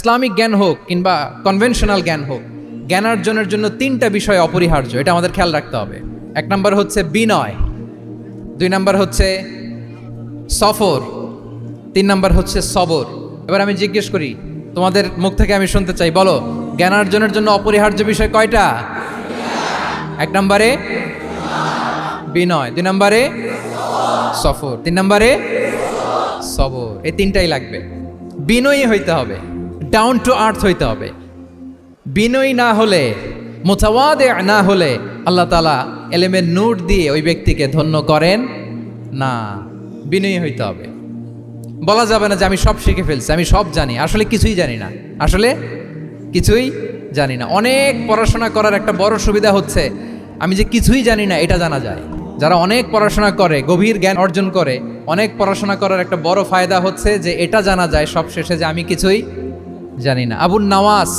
Islamic জ্ঞান হোক কিংবা কনভেনশনাল জ্ঞান হোক, জ্ঞান অর্জনের জন্য তিনটা বিষয় অপরিহার্য, এটা আমাদের খেয়াল রাখতে হবে। এক নম্বর হচ্ছে বিনয়, দুই নম্বর হচ্ছে সফর, তিন নম্বর হচ্ছে সবর। এবার আমি জিজ্ঞেস করি, তোমাদের মুখ থেকে আমি শুনতে চাই, বলো জ্ঞান অর্জনের জন্য অপরিহার্য বিষয় কয়টা? এক নম্বরে বিনয়, দুই নম্বরে সফর, তিন নম্বরে সবর। এই তিনটাই লাগবে। বিনয়ী হইতে হবে, ডাউন টু আর্থ হইতে হবে। বিনয়ী না হলে, মুতাওয়াদি না হলে আল্লাহ তাআলা এলেমের নূর দিয়ে ওই ব্যক্তিকে ধন্য করেন না। বিনয়ী হইতে হবে। বলা যাবে না যে আমি সব শিখে ফেলছি, আমি সব জানি, আসলে কিছুই জানি না, আসলে কিছুই জানি না। অনেক পড়াশোনা করার একটা বড় সুবিধা হচ্ছে আমি যে কিছুই জানি না এটা জানা যায়। যারা অনেক পড়াশোনা করে, গভীর জ্ঞান অর্জন করে, অনেক পড়াশোনা করার একটা বড় ফায়দা হচ্ছে যে এটা জানা যায় সব শেষে যে আমি কিছুই জানি না। আবুন নাওয়াস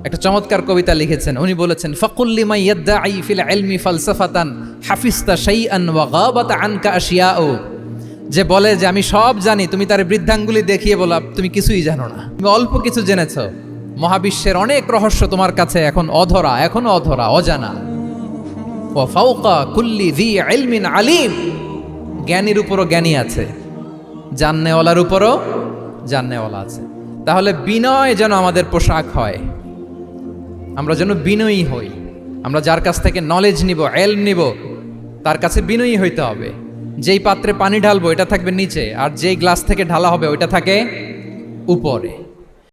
একটা চমৎকার কবিতা লিখেছেন। উনি বলেছেন, ফাকুল লিমা ইয়াদদাঈ ফিল ইলমি ফালসাফাতান হাফিজতা শাইআন ওয়া গাবাত আনকা আশিয়াউ। যে বলে যে আমি সব জানি, তুমি তার বৃদ্ধাঙ্গুলি দেখিয়ে বলা তুমি কিছুই জানো না, তুমি অল্প কিছু জেনেছো। মহাবিশ্বের অনেক রহস্য তোমার কাছে এখন অধরা, এখনো অধরা, অজানা। ওয়া ফাওকা কুল্লি যী ইলমিন আলিম। জ্ঞানীর উপরও জ্ঞানী আছে, জাননেওয়ালার উপরও জাননেওয়ালা আছে। তাহলে বিনয় যেন আমাদের পোশাক হয়, আমরা যেন বিনয়ী হই। আমরা যার কাছ থেকে নলেজ নিব, ইলম নিব, তার কাছে বিনয়ী হইতে হবে। যেই পাত্রে পানি ঢালবো এটা থাকবে নিচে, আর যেই গ্লাস থেকে ঢালা হবে ওইটা থাকে উপরে।